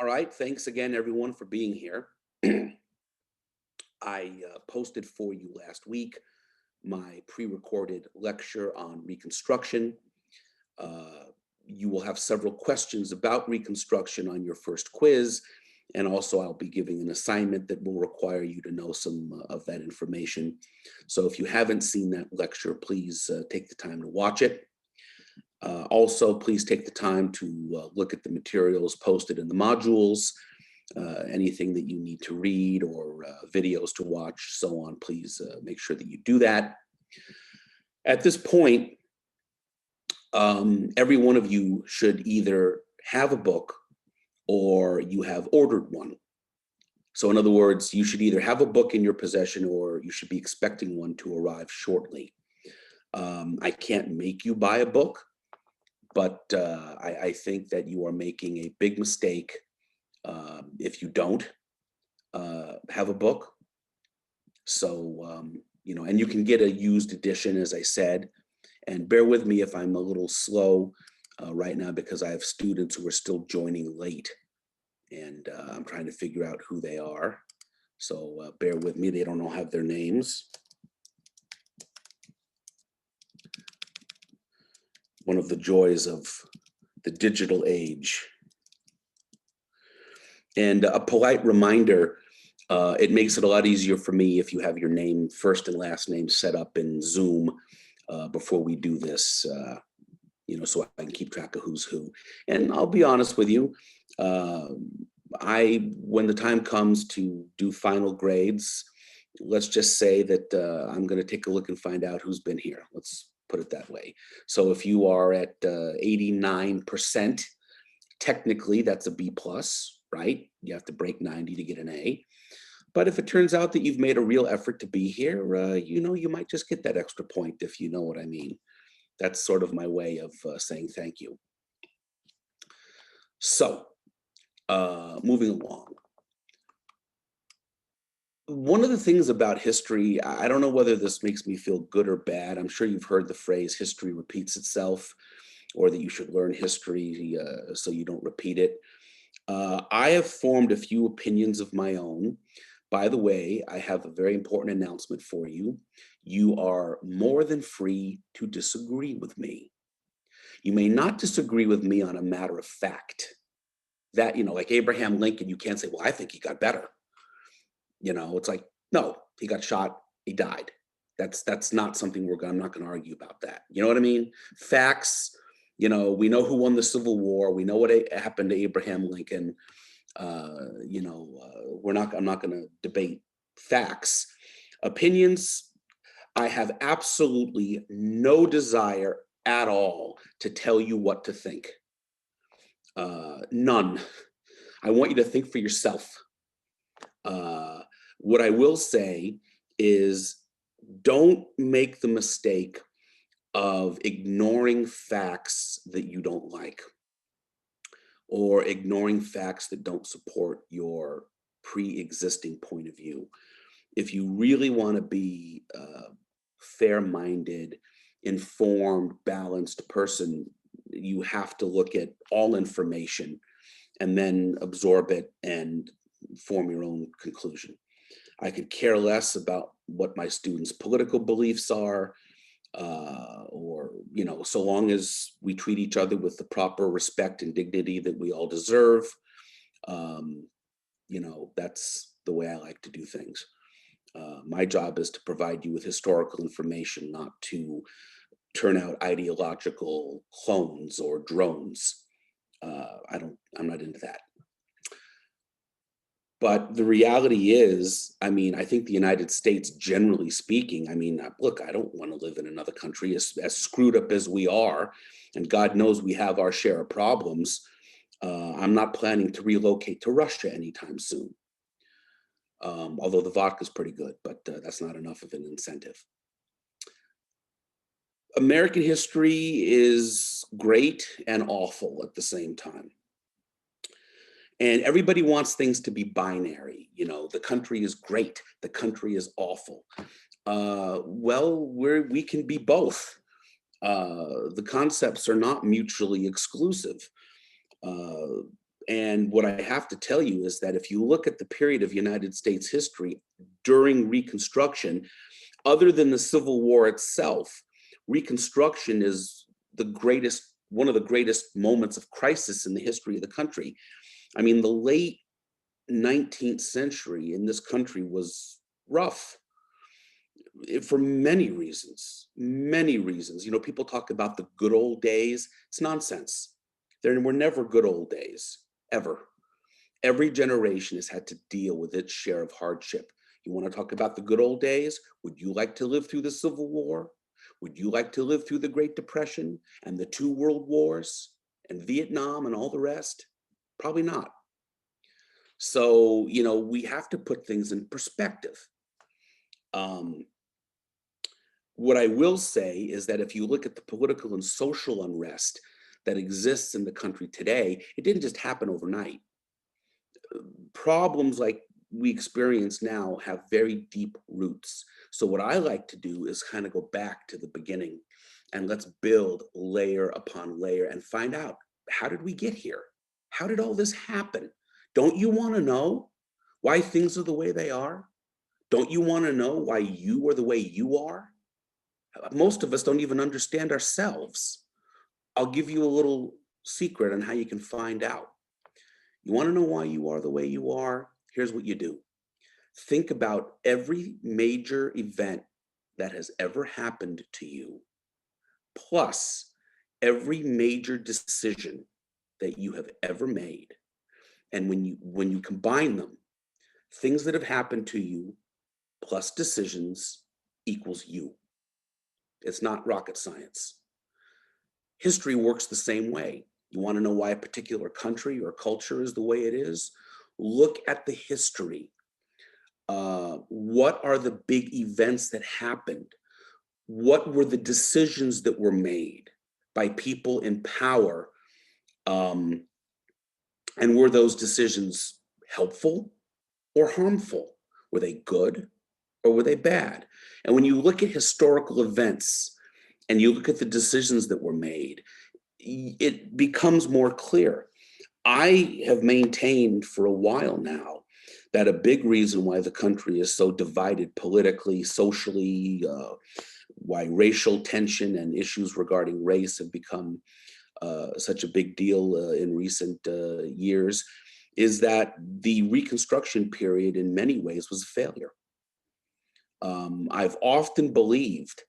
All right, thanks again, everyone, for being here. I posted for you last week my pre-recorded lecture on Reconstruction. Uh, you will have several questions about Reconstruction on your first quiz, and also I'll be giving an assignment that will require you to know some of that information. So if you haven't seen that lecture, please take the time to watch it. Also, please take the time to look at the materials posted in the modules, anything that you need to read or videos to watch, so on. Please make sure that you do that. At this point, every one of you should either have a book or you have ordered one. So in other words, you should either have a book in your possession or you should be expecting one to arrive shortly. I can't make you buy a book, but I think that you are making a big mistake if you don't have a book. So, and you can get a used edition, as I said, and bear with me if I'm a little slow right now because I have students who are still joining late and I'm trying to figure out who they are. So bear with me, they don't all have their names. One of the joys of the digital age. And a polite reminder, it makes it a lot easier for me if you have your name, first and last name set up in Zoom before we do this, so I can keep track of who's who. And I'll be honest with you, when the time comes to do final grades, let's just say that I'm going to take a look and find out who's been here. Let's put it that way. So if you are at 89%, technically that's a B plus, right? You have to break 90 to get an A. But if it turns out that you've made a real effort to be here, you might just get that extra point, if you know what I mean. That's sort of my way of saying thank you. So, moving along. One of the things about history, I don't know whether this makes me feel good or bad. I'm sure you've heard the phrase history repeats itself, or that you should learn history so you don't repeat it. I have formed a few opinions of my own. By the way, I have a very important announcement for you. You are more than free to disagree with me. You may not disagree with me on a matter of fact. That, like Abraham Lincoln, you can't say, well, I think he got better. It's like, no, he got shot, he died. That's not something I'm not going to argue about that. You know what I mean? Facts, we know who won the Civil War. We know what happened to Abraham Lincoln. I'm not going to debate facts. Opinions, I have absolutely no desire at all to tell you what to think. None. I want you to think for yourself. What I will say is don't make the mistake of ignoring facts that you don't like, or ignoring facts that don't support your pre-existing point of view. If you really want to be a fair-minded, informed, balanced person, you have to look at all information and then absorb it and form your own conclusion. I could care less about what my students' political beliefs are, or, so long as we treat each other with the proper respect and dignity that we all deserve, that's the way I like to do things. My job is to provide you with historical information, not to turn out ideological clones or drones. I'm not into that. But the reality is, I think the United States, generally speaking, look, I don't want to live in another country as screwed up as we are. And God knows we have our share of problems. I'm not planning to relocate to Russia anytime soon. Although the vodka is pretty good, but that's not enough of an incentive. American history is great and awful at the same time. And everybody wants things to be binary. The country is great, the country is awful. Well, we can be both. The concepts are not mutually exclusive. And what I have to tell you is that if you look at the period of United States history during Reconstruction, other than the Civil War itself, Reconstruction is one of the greatest moments of crisis in the history of the country. I mean, the late 19th century in this country was rough for many reasons, many reasons. You know, people talk about the good old days. It's nonsense. There were never good old days, ever. Every generation has had to deal with its share of hardship. You want to talk about the good old days? Would you like to live through the Civil War? Would you like to live through the Great Depression and the two world wars and Vietnam and all the rest? Probably not. So, you know, we have to put things in perspective. What I will say is that if you look at the political and social unrest that exists in the country today, it didn't just happen overnight. Problems like we experience now have very deep roots. So what I like to do is kind of go back to the beginning and let's build layer upon layer and find out, how did we get here? How did all this happen? Don't you want to know why things are the way they are? Don't you want to know why you are the way you are? Most of us don't even understand ourselves. I'll give you a little secret on how you can find out. You want to know why you are the way you are? Here's what you do. Think about every major event that has ever happened to you, plus every major decision that you have ever made. And when you combine them, things that have happened to you plus decisions equals you. It's not rocket science. History works the same way. You want to know why a particular country or culture is the way it is? Look at the history. What are the big events that happened? What were the decisions that were made by people in power? And were those decisions helpful or harmful? Were they good or were they bad? And when you look at historical events and you look at the decisions that were made, it becomes more clear. I have maintained for a while now that a big reason why the country is so divided politically, socially, why racial tension and issues regarding race have become such a big deal in recent years is that the Reconstruction period in many ways was a failure. I've often believed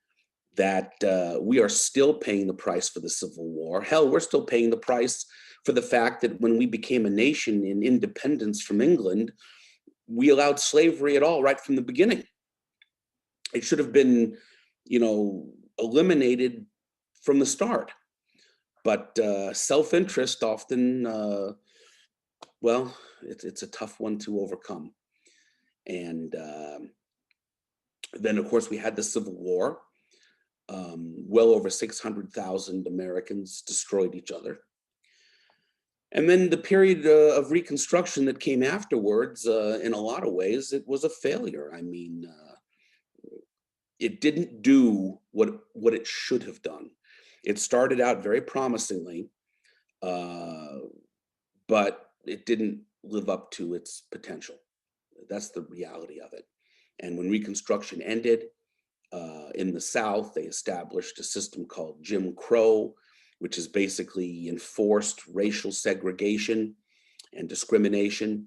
that we are still paying the price for the Civil War. Hell, we're still paying the price for the fact that when we became a nation in independence from England, we allowed slavery at all right from the beginning. It should have been, you know, eliminated from the start. But self-interest often, well, it's a tough one to overcome. And then, of course, we had the Civil War. Well over 600,000 Americans destroyed each other. And then the period of Reconstruction that came afterwards, in a lot of ways, it was a failure. I mean, it didn't do what it should have done. It started out very promisingly, but it didn't live up to its potential. That's the reality of it. And when Reconstruction ended, in the South, they established a system called Jim Crow, which is basically enforced racial segregation and discrimination.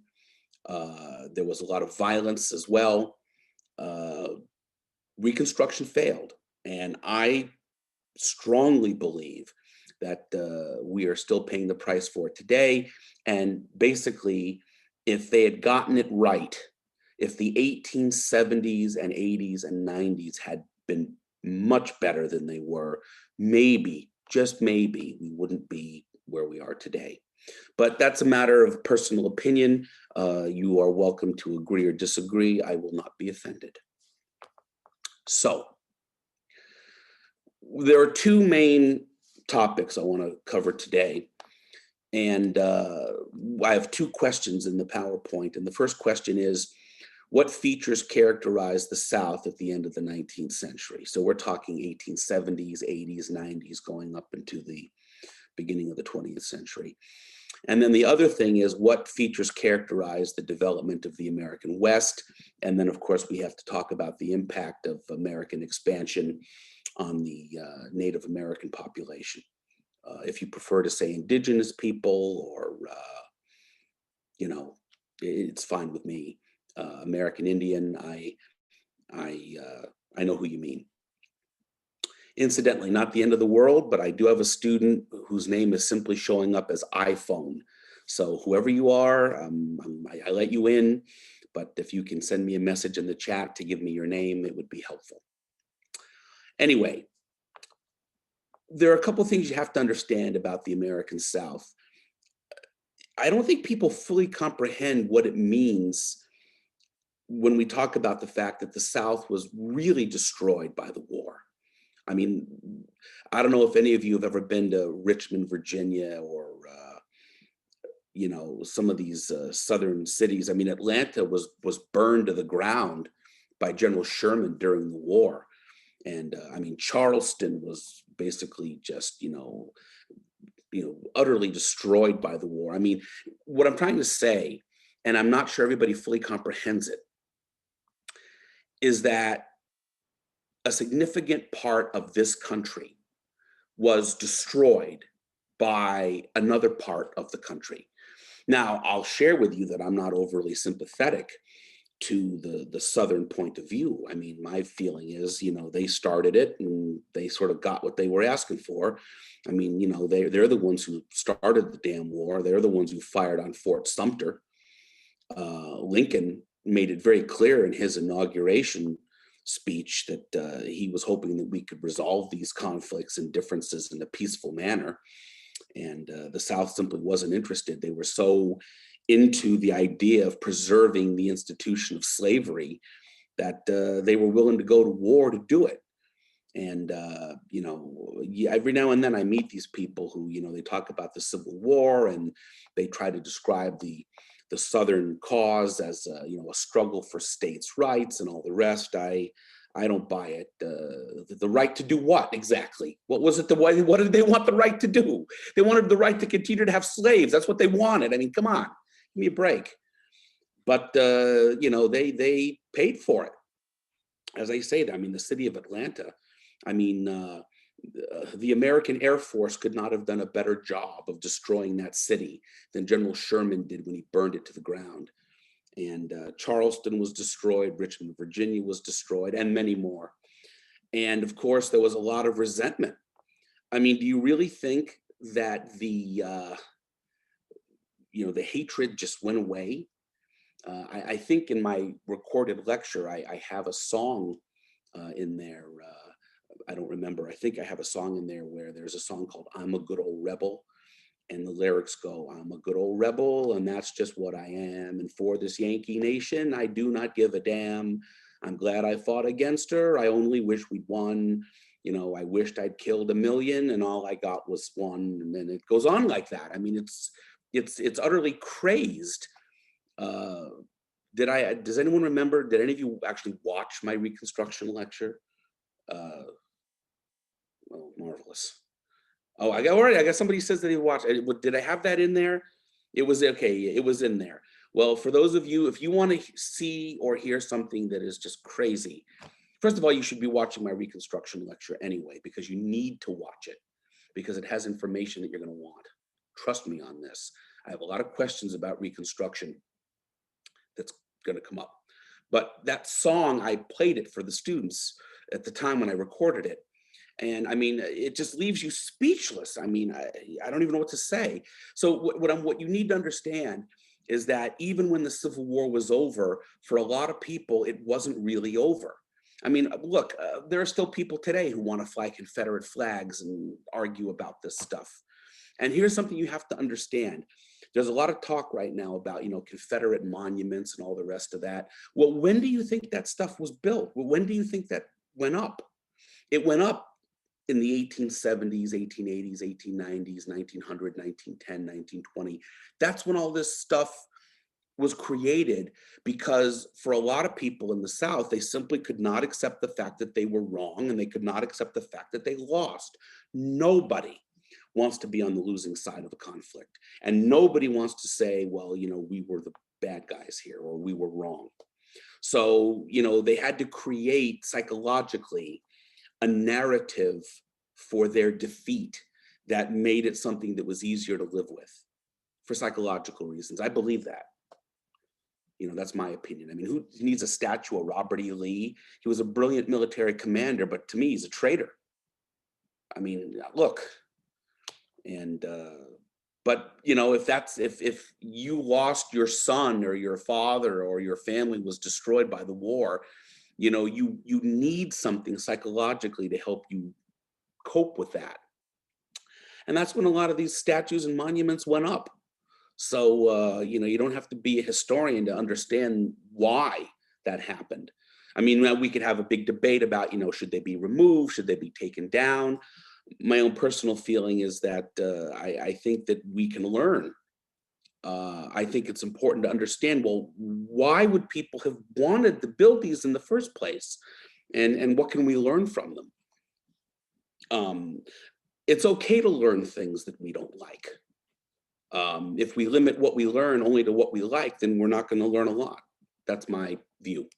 There was a lot of violence as well. Reconstruction failed. And I strongly believe that we are still paying the price for it today. And basically, if they had gotten it right, if the 1870s and 80s and 90s had been much better than they were, maybe, just maybe, we wouldn't be where we are today. But that's a matter of personal opinion. You are welcome to agree or disagree. I will not be offended. So, there are two main topics I want to cover today. And I have two questions in the PowerPoint. And the first question is, what features characterized the South at the end of the 19th century? So we're talking 1870s, 80s, 90s, going up into the beginning of the 20th century. And then the other thing is what features characterize the development of the American West. And then, of course, we have to talk about the impact of American expansion on the Native American population. If you prefer to say indigenous people, or, you know, it's fine with me. American Indian, I know who you mean. Incidentally, not the end of the world, but I do have a student whose name is simply showing up as iPhone. So whoever you are, I let you in, but if you can send me a message in the chat to give me your name, it would be helpful. Anyway, there are a couple of things you have to understand about the American South. I don't think people fully comprehend what it means when we talk about the fact that the South was really destroyed by the war. I mean, I don't know if any of you have ever been to Richmond, Virginia, or you know, some of these southern cities. I mean, Atlanta was burned to the ground by General Sherman during the war, and I mean, Charleston was basically just utterly destroyed by the war. I mean, what I'm trying to say, and I'm not sure everybody fully comprehends it, is that a significant part of this country was destroyed by another part of the country. Now, I'll share with you that I'm not overly sympathetic to the Southern point of view. I mean, my feeling is, they started it and they sort of got what they were asking for. I mean, they're the ones who started the damn war. They're the ones who fired on Fort Sumter. Lincoln made it very clear in his inauguration speech that he was hoping that we could resolve these conflicts and differences in a peaceful manner. And the South simply wasn't interested. They were so into the idea of preserving the institution of slavery that they were willing to go to war to do it. And, every now and then I meet these people who, they talk about the Civil War and they try to describe the Southern cause as, a struggle for states' rights and all the rest. I don't buy it. The right to do what exactly? What was it? What did they want the right to do? They wanted the right to continue to have slaves. That's what they wanted. I mean, come on, give me a break. But they paid for it. As I say, I mean, the city of Atlanta. I mean, the American Air Force could not have done a better job of destroying that city than General Sherman did when he burned it to the ground. And Charleston was destroyed, Richmond, Virginia was destroyed, and many more. And of course, there was a lot of resentment. I mean, do you really think that the hatred just went away? I think in my recorded lecture, I have a song in there. I don't remember. I think I have a song in there where there's a song called "I'm a Good Old Rebel." And the lyrics go, "I'm a good old rebel, and that's just what I am. And for this Yankee nation, I do not give a damn. I'm glad I fought against her. I only wish we'd won. I wished I'd killed 1,000,000, and all I got was one." And then it goes on like that. I mean, it's utterly crazed. Does anyone remember? Did any of you actually watch my Reconstruction lecture? Well, marvelous. Oh, I got somebody says that he watched it. Did I have that in there? It was okay. It was in there. Well, for those of you, if you want to see or hear something that is just crazy, first of all, you should be watching my Reconstruction lecture anyway, because you need to watch it because it has information that you're going to want. Trust me on this. I have a lot of questions about Reconstruction that's going to come up. But that song, I played it for the students at the time when I recorded it. And I mean, it just leaves you speechless. I mean, I don't even know what to say. So what you need to understand is that even when the Civil War was over, for a lot of people, it wasn't really over. I mean, look, there are still people today who want to fly Confederate flags and argue about this stuff. And here's something you have to understand. There's a lot of talk right now about, Confederate monuments and all the rest of that. Well, when do you think that stuff was built? Well, when do you think that went up? It went up in the 1870s, 1880s, 1890s, 1900, 1910, 1920. That's when all this stuff was created, because for a lot of people in the South, they simply could not accept the fact that they were wrong, and they could not accept the fact that they lost. Nobody wants to be on the losing side of a conflict. And nobody wants to say, well, we were the bad guys here, or we were wrong. So, they had to create psychologically a narrative for their defeat that made it something that was easier to live with for psychological reasons. I believe that. That's my opinion. I mean, who needs a statue of Robert E. Lee? He was a brilliant military commander, but to me, he's a traitor. I mean, look, and but if you lost your son or your father or your family was destroyed by the war, you need something psychologically to help you cope with that. And that's when a lot of these statues and monuments went up. So, you don't have to be a historian to understand why that happened. I mean, we could have a big debate about, should they be removed? Should they be taken down? My own personal feeling is that I think that we can learn. I think it's important to understand, well, why would people have wanted to build these in the first place? And what can we learn from them? It's okay to learn things that we don't like. If we limit what we learn only to what we like, then we're not going to learn a lot. That's my view.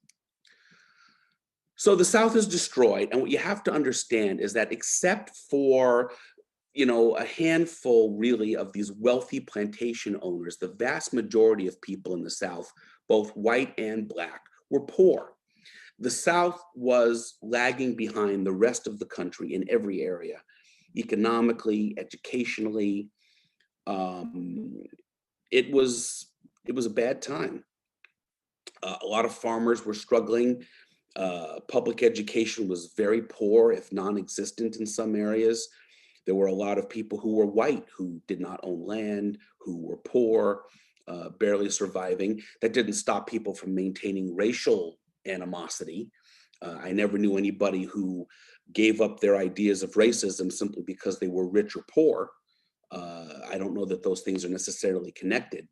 So the South is destroyed. And what you have to understand is that except for, a handful really of these wealthy plantation owners, the vast majority of people in the South, both white and Black, were poor. The South was lagging behind the rest of the country in every area, economically, educationally. It was a bad time. A lot of farmers were struggling. Public education was very poor, if non-existent in some areas. There were a lot of people who were white, who did not own land, who were poor, barely surviving. That didn't stop people from maintaining racial animosity. I never knew anybody who gave up their ideas of racism simply because they were rich or poor. I don't know that those things are necessarily connected.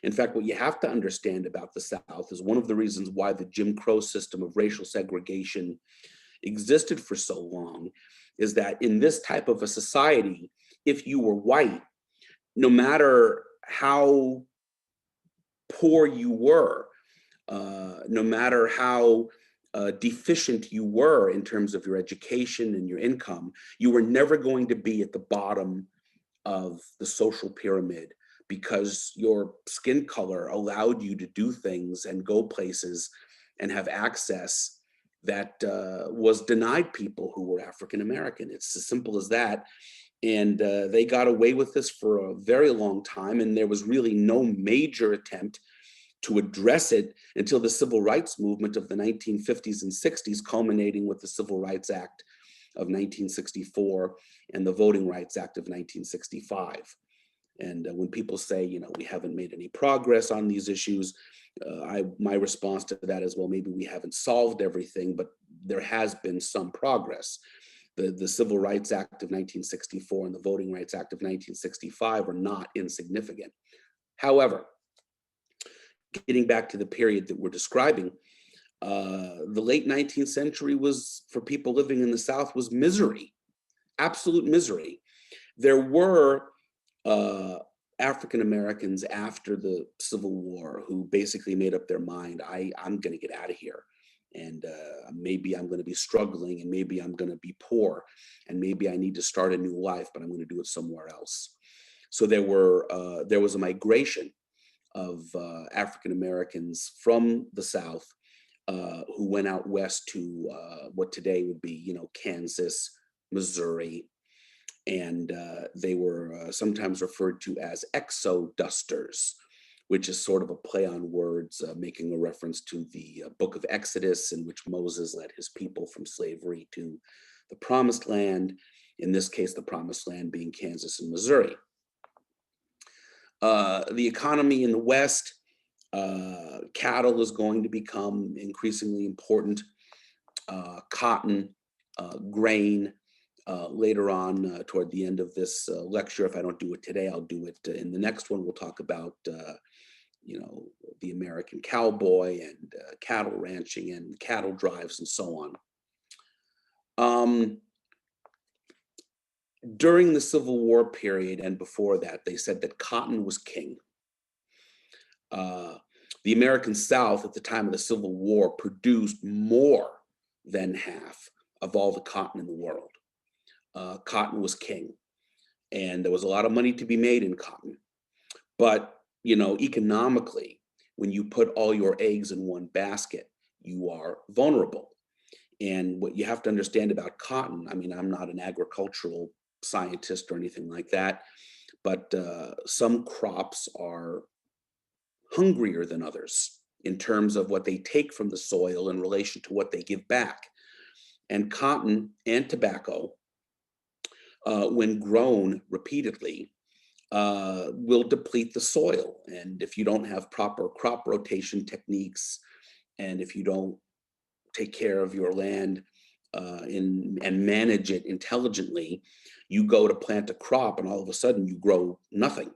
In fact, what you have to understand about the South is one of the reasons why the Jim Crow system of racial segregation existed for so long is that in this type of a society, if you were white, no matter how poor you were, no matter how deficient you were in terms of your education and your income, you were never going to be at the bottom of the social pyramid because your skin color allowed you to do things and go places and have access that was denied people who were African American. It's as simple as that. And they got away with this for a very long time, and there was really no major attempt to address it until the civil rights movement of the 1950s and 60s, culminating with the Civil Rights Act of 1964 and the Voting Rights Act of 1965. And when people say, we haven't made any progress on these issues, my response to that is, well, maybe we haven't solved everything, but there has been some progress. The Civil Rights Act of 1964 and the Voting Rights Act of 1965 are not insignificant. However, getting back to the period that we're describing, the late 19th century was, for people living in the South, was misery, absolute misery. There were African Americans after the Civil War who basically made up their mind, I'm going to get out of here. And maybe I'm going to be struggling, and maybe I'm going to be poor, and maybe I need to start a new life, but I'm going to do it somewhere else. So there was a migration of African Americans from the South who went out west to what today would be, Kansas, Missouri, and they were sometimes referred to as exodusters, which is sort of a play on words, making a reference to the book of Exodus, in which Moses led his people from slavery to the promised land, in this case, the promised land being Kansas and Missouri. The economy in the West, cattle is going to become increasingly important, cotton, grain. Later on, toward the end of this lecture, if I don't do it today, I'll do it in the next one. We'll talk about, the American cowboy and cattle ranching and cattle drives and so on. During the Civil War period and before that, they said that cotton was king. Uh, the American South at the time of the Civil War produced more than half of all the cotton in the world. Cotton was king, and there was a lot of money to be made in cotton. But, economically, when you put all your eggs in one basket, you are vulnerable. And what you have to understand about cotton, I mean, I'm not an agricultural scientist or anything like that, but some crops are hungrier than others in terms of what they take from the soil in relation to what they give back. And cotton and tobacco, when grown repeatedly, will deplete the soil. And if you don't have proper crop rotation techniques, and if you don't take care of your land and manage it intelligently, you go to plant a crop and all of a sudden you grow nothing.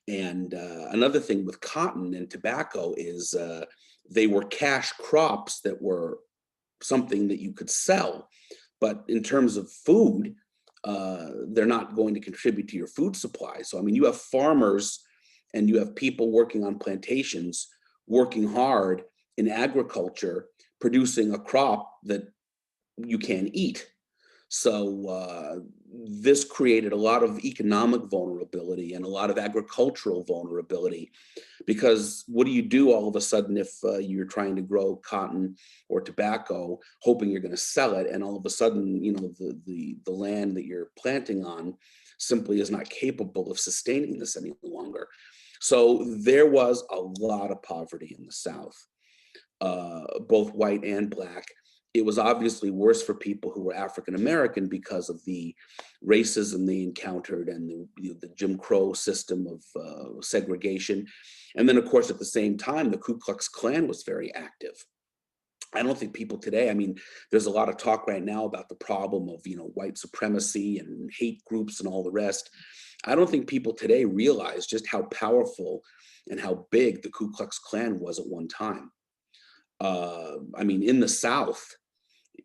And another thing with cotton and tobacco is they were cash crops that were something that you could sell. But in terms of food, they're not going to contribute to your food supply. So, I mean, you have farmers and you have people working on plantations, working hard in agriculture, producing a crop that you can't eat. So this created a lot of economic vulnerability and a lot of agricultural vulnerability, because what do you do all of a sudden if you're trying to grow cotton or tobacco, hoping you're going to sell it, and all of a sudden, the land that you're planting on simply is not capable of sustaining this any longer. So there was a lot of poverty in the South, both white and black. It was obviously worse for people who were African American because of the racism they encountered and the Jim Crow system of segregation. And then, of course, at the same time, the Ku Klux Klan was very active. I don't think people today, I mean, there's a lot of talk right now about the problem of, white supremacy and hate groups and all the rest. I don't think people today realize just how powerful and how big the Ku Klux Klan was at one time. I mean, in the South,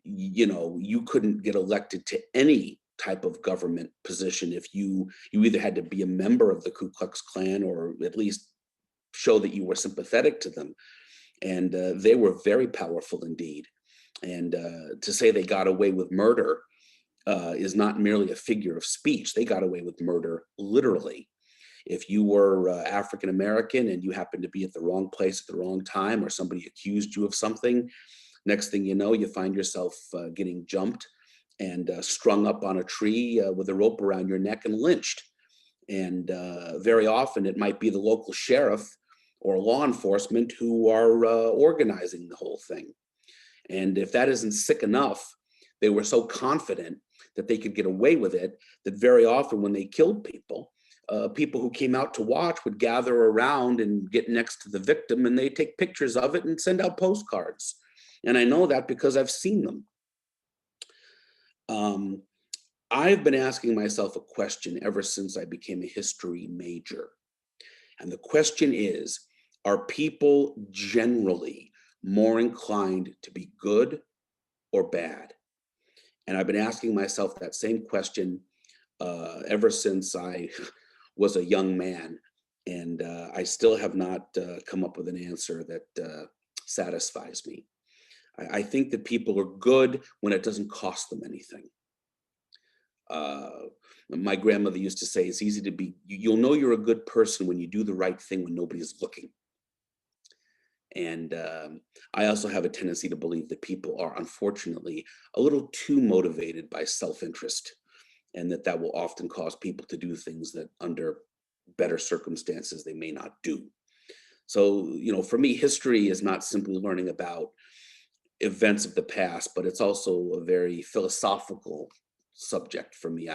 you couldn't get elected to any type of government position if you either had to be a member of the Ku Klux Klan or at least show that you were sympathetic to them. And they were very powerful indeed. And to say they got away with murder is not merely a figure of speech. They got away with murder literally. If you were African American and you happened to be at the wrong place at the wrong time, or somebody accused you of something, next thing you know, you find yourself getting jumped and strung up on a tree with a rope around your neck and lynched. And very often it might be the local sheriff or law enforcement who are organizing the whole thing. And if that isn't sick enough, they were so confident that they could get away with it that very often when they killed people, people who came out to watch would gather around and get next to the victim, and they take pictures of it and send out postcards. And I know that because I've seen them. I've been asking myself a question ever since I became a history major. And the question is, are people generally more inclined to be good or bad? And I've been asking myself that same question ever since I was a young man. And I still have not come up with an answer that satisfies me. I think that people are good when it doesn't cost them anything. My grandmother used to say, it's easy to be, you'll know you're a good person when you do the right thing when nobody's looking. And I also have a tendency to believe that people are unfortunately a little too motivated by self-interest, and that will often cause people to do things that under better circumstances they may not do. So, for me, history is not simply learning about events of the past, but it's also a very philosophical subject for me.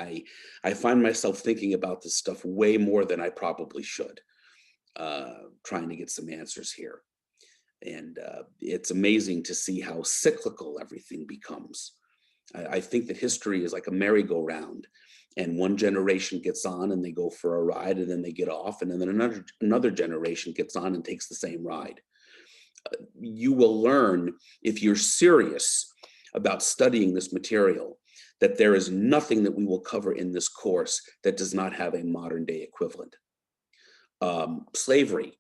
I find myself thinking about this stuff way more than I probably should, trying to get some answers here. And it's amazing to see how cyclical everything becomes. I think that history is like a merry-go-round, and one generation gets on and they go for a ride, and then they get off, and then another generation gets on and takes the same ride. You will learn, if you're serious about studying this material, that there is nothing that we will cover in this course that does not have a modern day equivalent. Slavery.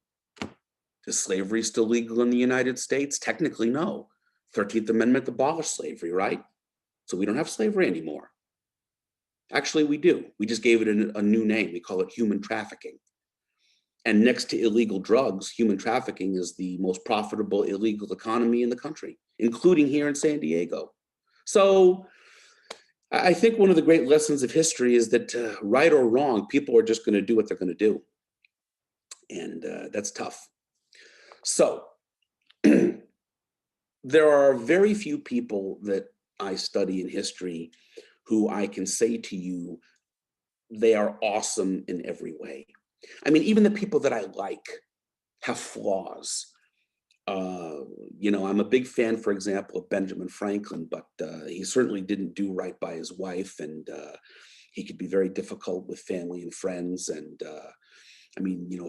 Is slavery still legal in the United States? Technically, no. 13th Amendment abolished slavery, right? So we don't have slavery anymore. Actually, we do. We just gave it a new name. We call it human trafficking. And next to illegal drugs, human trafficking is the most profitable illegal economy in the country, including here in San Diego. So I think one of the great lessons of history is that right or wrong, people are just going to do what they're going to do. And that's tough. So there are very few people that I study in history who I can say to you, they are awesome in every way. I mean, even the people that I like have flaws. I'm a big fan, for example, of Benjamin Franklin, but he certainly didn't do right by his wife, and he could be very difficult with family and friends. And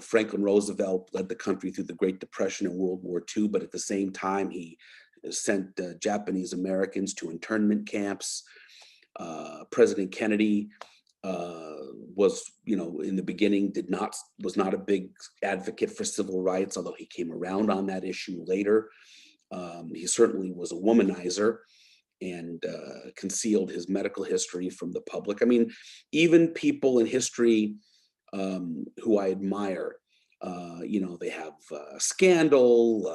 Franklin Roosevelt led the country through the Great Depression and World War II, but at the same time, he sent Japanese Americans to internment camps. President Kennedy in the beginning was not a big advocate for civil rights, although he came around on that issue later. He certainly was a womanizer and concealed his medical history from the public. I mean, even people in history who I admire, they have a scandal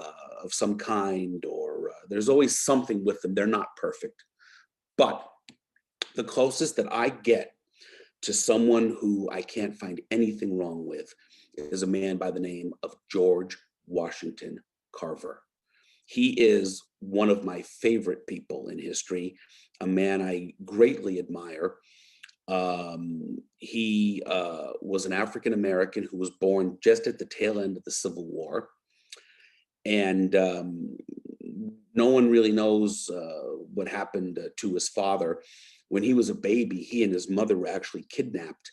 of some kind, or there's always something with them. They're not perfect. But the closest that I get to someone who I can't find anything wrong with is a man by the name of George Washington Carver. He is one of my favorite people in history, a man I greatly admire. He was an African American who was born just at the tail end of the Civil War. And no one really knows what happened to his father. When he was a baby, he and his mother were actually kidnapped,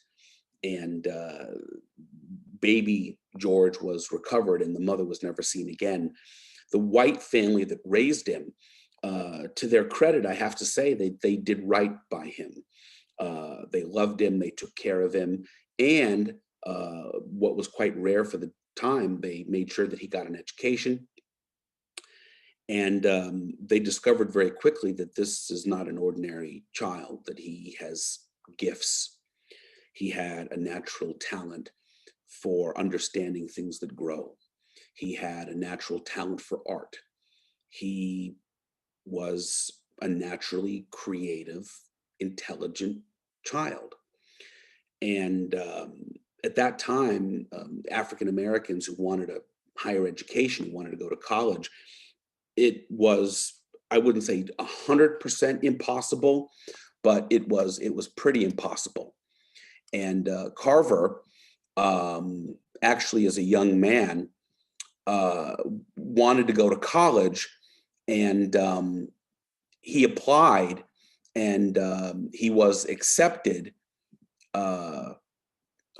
and baby George was recovered and the mother was never seen again. The white family that raised him, to their credit, I have to say, they did right by him. They loved him, they took care of him, and what was quite rare for the time, they made sure that he got an education. And they discovered very quickly that this is not an ordinary child, that he has gifts. He had a natural talent for understanding things that grow. He had a natural talent for art. He was a naturally creative, intelligent child. And at that time, African Americans who wanted a higher education, who wanted to go to college, it was, I wouldn't say 100% impossible, but it was pretty impossible. And Carver, actually as a young man, wanted to go to college, and he applied, and he was accepted. Hold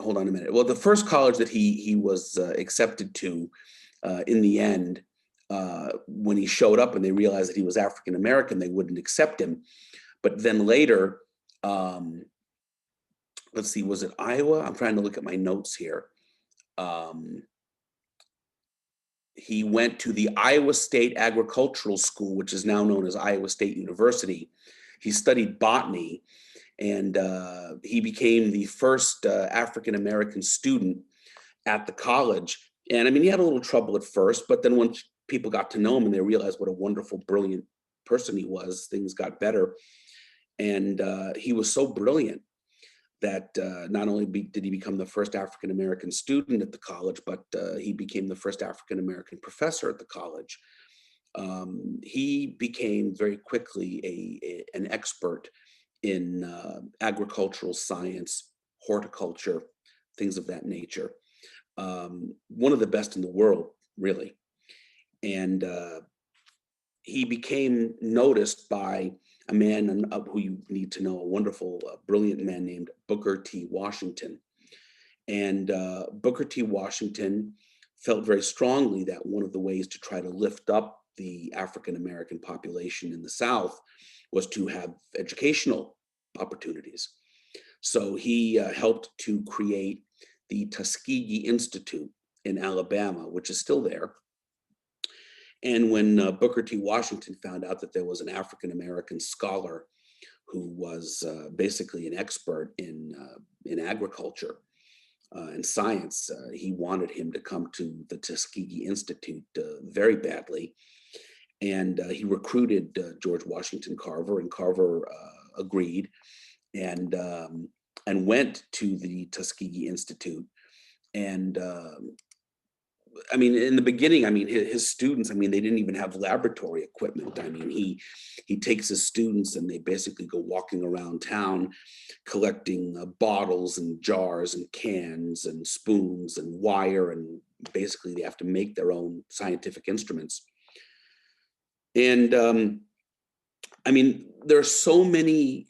on a minute. Well, the first college that he was accepted to, in the end, when he showed up and they realized that he was African American, they wouldn't accept him. But then later, let's see, was it Iowa? I'm trying to look at my notes here. He went to the Iowa State Agricultural School, which is now known as Iowa State University. He studied botany, and he became the first African American student at the college. And I mean, he had a little trouble at first, but then once people got to know him and they realized what a wonderful, brilliant person he was, things got better. And he was so brilliant that not only did he become the first African American student at the college, but he became the first African American professor at the college. He became very quickly an expert in agricultural science, horticulture, things of that nature. One of the best in the world, really. And he became noticed by a man who you need to know, a wonderful, brilliant man named Booker T. Washington. And Booker T. Washington felt very strongly that one of the ways to try to lift up the African American population in the South was to have educational opportunities. So he helped to create the Tuskegee Institute in Alabama, which is still there. And when Booker T. Washington found out that there was an African-American scholar who was basically an expert in agriculture and science, he wanted him to come to the Tuskegee Institute very badly. And he recruited George Washington Carver, and Carver agreed and went to the Tuskegee Institute. And I mean, in the beginning, I mean, his students, I mean, they didn't even have laboratory equipment. I mean, he takes his students and they basically go walking around town collecting bottles and jars and cans and spoons and wire, and basically they have to make their own scientific instruments. And I mean, there are so many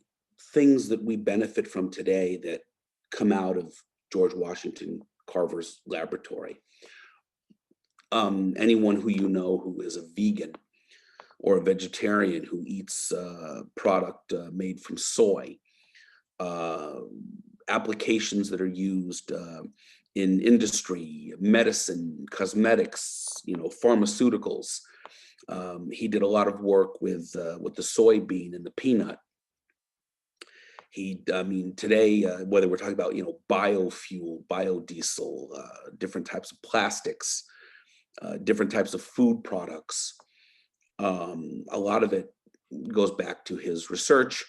things that we benefit from today that come out of George Washington Carver's laboratory. Anyone who you know who is a vegan or a vegetarian who eats product made from soy, applications that are used in industry, medicine, cosmetics, pharmaceuticals. He did a lot of work with the soybean and the peanut. I mean, today, whether we're talking about, biofuel, biodiesel, different types of plastics, different types of food products, a lot of it goes back to his research.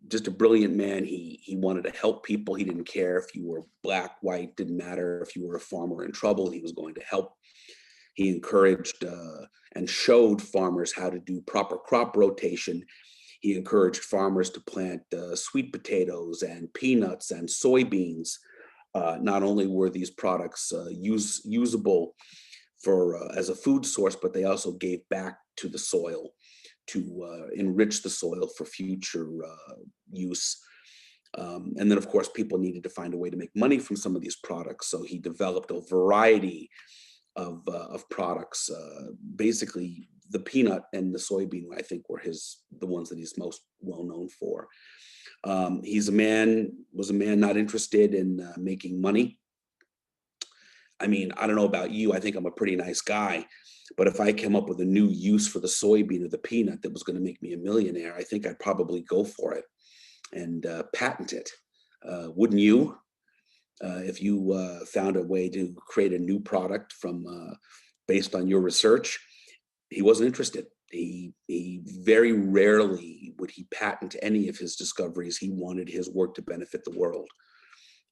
Just a brilliant man. He wanted to help people. He didn't care if you were black, white, didn't matter. If you were a farmer in trouble, he was going to help. He encouraged and showed farmers how to do proper crop rotation. He encouraged farmers to plant sweet potatoes and peanuts and soybeans. Not only were these products usable for as a food source, but they also gave back to the soil to enrich the soil for future use. And then, of course, people needed to find a way to make money from some of these products. So he developed a variety of products. Basically, the peanut and the soybean, I think, were the ones that he's most well known for. Was a man not interested in making money. I mean, I don't know about you. I think I'm a pretty nice guy, but if I came up with a new use for the soybean or the peanut that was going to make me a millionaire, I think I'd probably go for it and patent it. Wouldn't you? If you found a way to create a new product based on your research. He wasn't interested. He very rarely would he patent any of his discoveries. He wanted his work to benefit the world.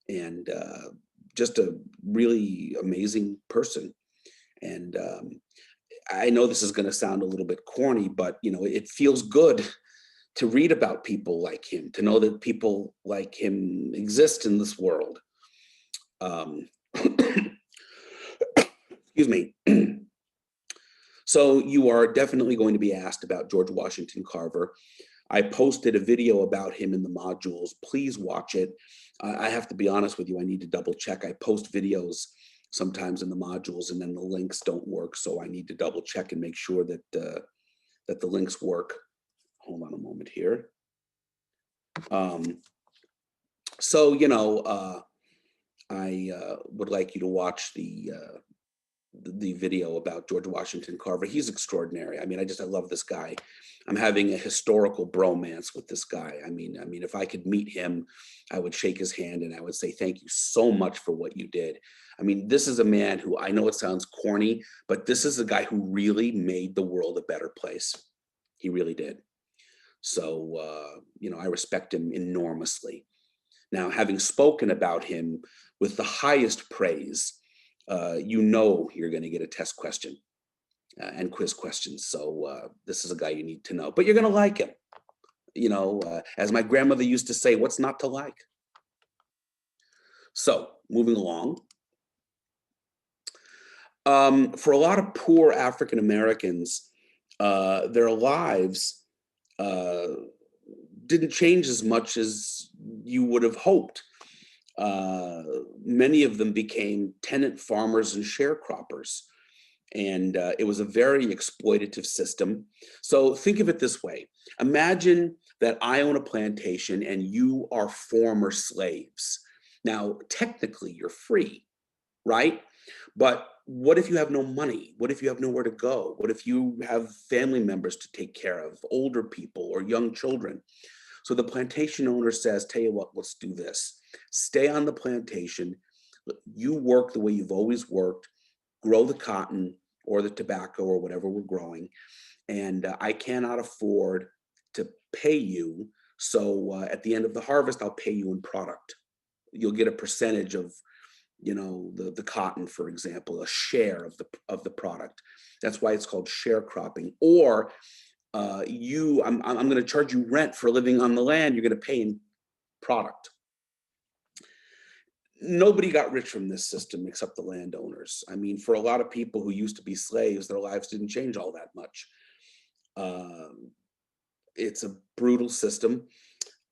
And just a really amazing person. And I know this is going to sound a little bit corny, but it feels good to read about people like him, to know that people like him exist in this world. Excuse me. So you are definitely going to be asked about George Washington Carver. I posted a video about him in the modules. Please watch it. I have to be honest with you, I need to double check. I post videos sometimes in the modules and then the links don't work. So I need to double check and make sure that the links work. Hold on a moment here. I would like you to watch the video about George Washington Carver. He's extraordinary. I mean, I love this guy. I'm having a historical bromance with this guy. I mean, if I could meet him, I would shake his hand and I would say, thank you so much for what you did. I mean, this is a man who, I know it sounds corny, but this is a guy who really made the world a better place. He really did. So, I respect him enormously. Now, having spoken about him with the highest praise, you're going to get a test question and quiz questions. So this is a guy you need to know, but you're going to like him. As my grandmother used to say, what's not to like? So moving along. For a lot of poor African Americans, their lives didn't change as much as you would have hoped. Many of them became tenant farmers and sharecroppers. And it was a very exploitative system. So think of it this way. Imagine that I own a plantation and you are former slaves. Now, technically, you're free, right? But what if you have no money? What if you have nowhere to go? What if you have family members to take care of, older people or young children? So the plantation owner says, tell you what, let's do this. Stay on the plantation. You work the way you've always worked, grow the cotton or the tobacco or whatever we're growing. And I cannot afford to pay you. So at the end of the harvest, I'll pay you in product. You'll get a percentage of, the cotton, for example, a share of the product. That's why it's called sharecropping. Or I'm going to charge you rent for living on the land. You're going to pay in product. Nobody got rich from this system except the landowners. I mean, for a lot of people who used to be slaves, their lives didn't change all that much. It's a brutal system.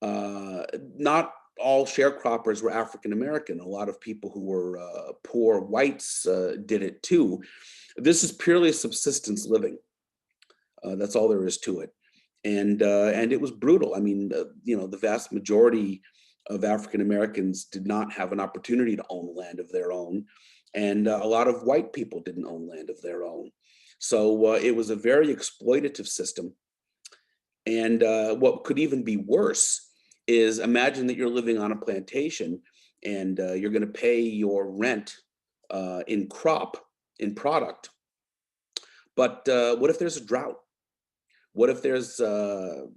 Not all sharecroppers were African American. A lot of people who were poor whites did it too. This is purely subsistence living. That's all there is to it, and it was brutal. I mean, the vast majority of African Americans did not have an opportunity to own land of their own, and a lot of white people didn't own land of their own. So it was a very exploitative system. And what could even be worse is imagine that you're living on a plantation and you're going to pay your rent in product. But what if there's a drought? What if there's a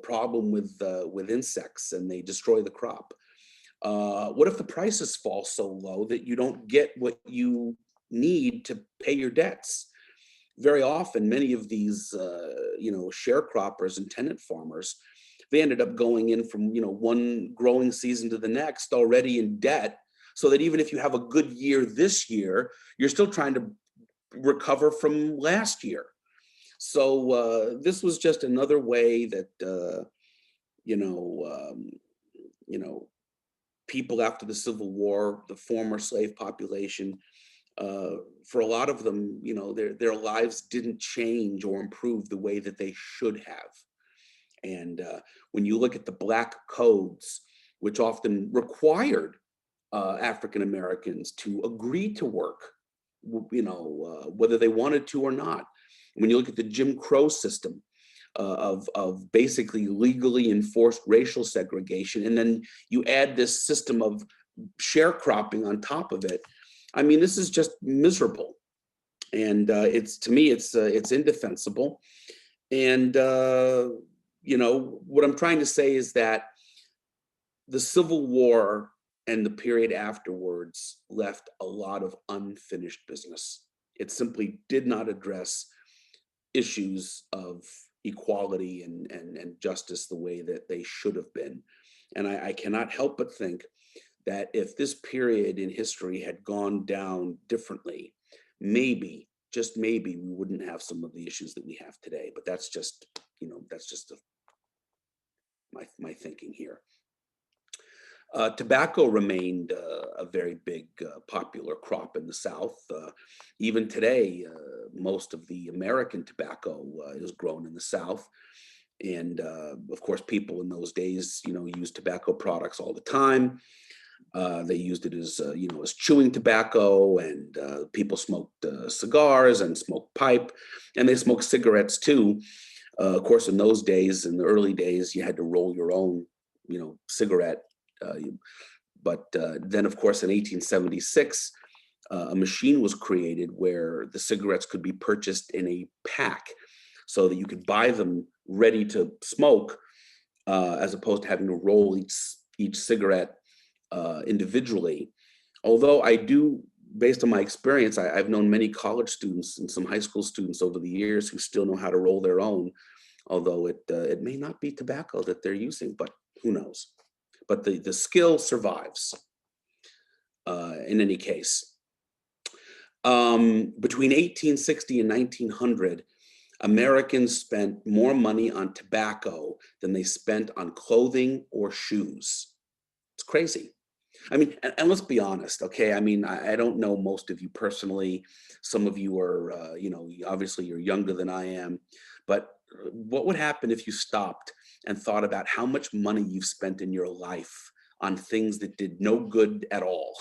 problem with insects and they destroy the crop? What if the prices fall so low that you don't get what you need to pay your debts? Very often, many of these sharecroppers and tenant farmers, they ended up going in from one growing season to the next already in debt, so that even if you have a good year this year, you're still trying to recover from last year. So this was just another way that people after the Civil War, the former slave population, for a lot of them, their lives didn't change or improve the way that they should have. And when you look at the black codes, which often required African Americans to agree to work, whether they wanted to or not. When you look at the Jim Crow system of basically legally enforced racial segregation, and then you add this system of sharecropping on top of it, I mean, this is just miserable, and to me, it's indefensible. And what I'm trying to say is that the Civil War and the period afterwards left a lot of unfinished business. It simply did not address issues of equality and justice the way that they should have been. And I cannot help but think that if this period in history had gone down differently, maybe, just maybe, we wouldn't have some of the issues that we have today. But that's just, my thinking here. Tobacco remained a very big popular crop in the South. Even today, most of the American tobacco is grown in the South. And of course, people in those days, used tobacco products all the time. They used it as, as chewing tobacco, and people smoked cigars and smoked pipe, and they smoked cigarettes too. Of course, in those days, in the early days, you had to roll your own, cigarette. But then, of course, in 1876, a machine was created where the cigarettes could be purchased in a pack, so that you could buy them ready to smoke, as opposed to having to roll each cigarette individually. Although I do, based on my experience, I've known many college students and some high school students over the years who still know how to roll their own, although it may not be tobacco that they're using, but who knows. But the skill survives in any case. Between 1860 and 1900, Americans spent more money on tobacco than they spent on clothing or shoes. It's crazy. I mean, and let's be honest, okay? I mean, I don't know most of you personally. Some of you are, obviously you're younger than I am. But what would happen if you stopped and thought about how much money you've spent in your life on things that did no good at all,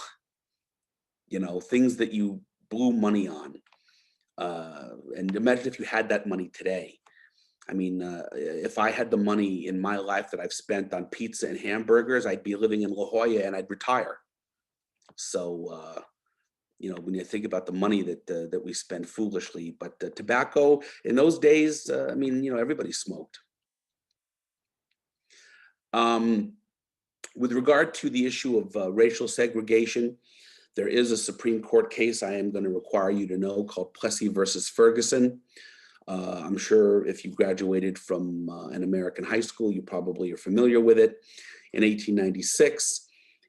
things that you blew money on. And imagine if you had that money today. I mean, if I had the money in my life that I've spent on pizza and hamburgers, I'd be living in La Jolla and I'd retire. So, when you think about the money that we spend foolishly, but tobacco in those days, I mean, everybody smoked. With regard to the issue of racial segregation, there is a Supreme Court case I am going to require you to know called Plessy versus Ferguson. I'm sure if you graduated from an American high school, you probably are familiar with it. In 1896,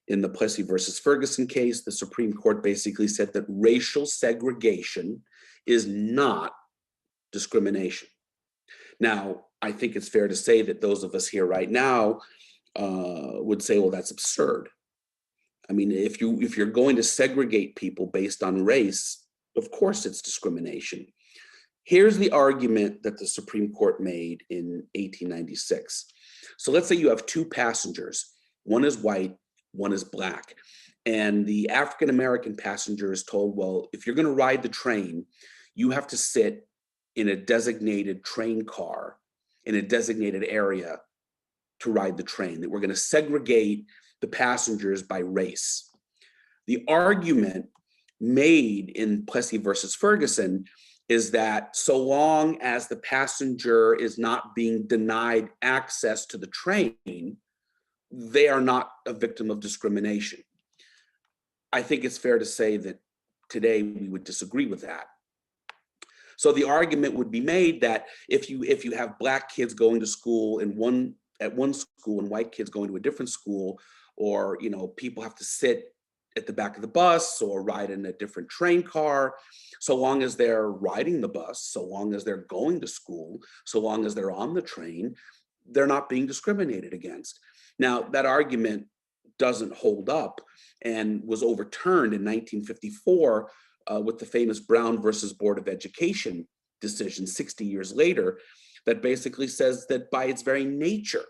in the Plessy versus Ferguson case, the Supreme Court basically said that racial segregation is not discrimination. Now, I think it's fair to say that those of us here right now would say, well, that's absurd. I mean, if you're going to segregate people based on race, of course it's discrimination. Here's the argument that the Supreme Court made in 1896. So let's say you have two passengers. One is white, one is black. And the African-American passenger is told, well, if you're going to ride the train, you have to sit in a designated train car in a designated area to ride the train, that we're going to segregate the passengers by race. The argument made in Plessy versus Ferguson is that so long as the passenger is not being denied access to the train, they are not a victim of discrimination. I think it's fair to say that today we would disagree with that. So the argument would be made that if you have black kids going to school at one school and white kids going to a different school, or people have to sit at the back of the bus or ride in a different train car, so long as they're riding the bus, so long as they're going to school, so long as they're on the train, they're not being discriminated against. Now, that argument doesn't hold up and was overturned in 1954 with the famous Brown versus Board of Education decision 60 years later, that basically says that by its very nature,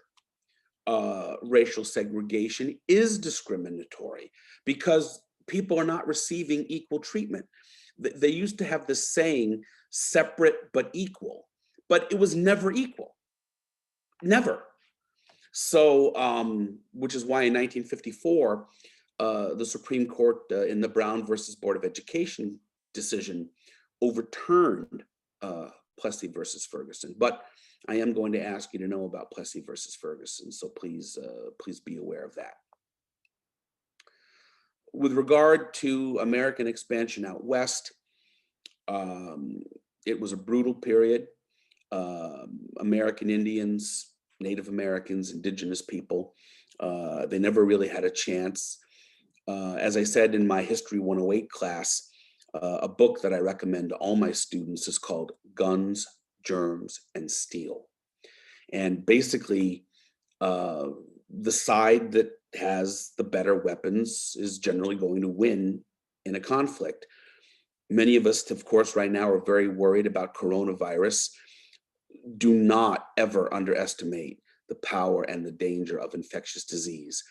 racial segregation is discriminatory because people are not receiving equal treatment. They used to have this saying, separate but equal, but it was never equal, never. So, which is why in 1954, the Supreme Court in the Brown versus Board of Education decision overturned Plessy versus Ferguson. But I am going to ask you to know about Plessy versus Ferguson, so please be aware of that. With regard to American expansion out west, it was a brutal period. American Indians, Native Americans, indigenous people, they never really had a chance. As I said in my History 108 class, a book that I recommend to all my students is called Guns, Germs, and Steel. And basically, the side that has the better weapons is generally going to win in a conflict. Many of us, of course, right now are very worried about coronavirus. Do not ever underestimate the power and the danger of infectious disease.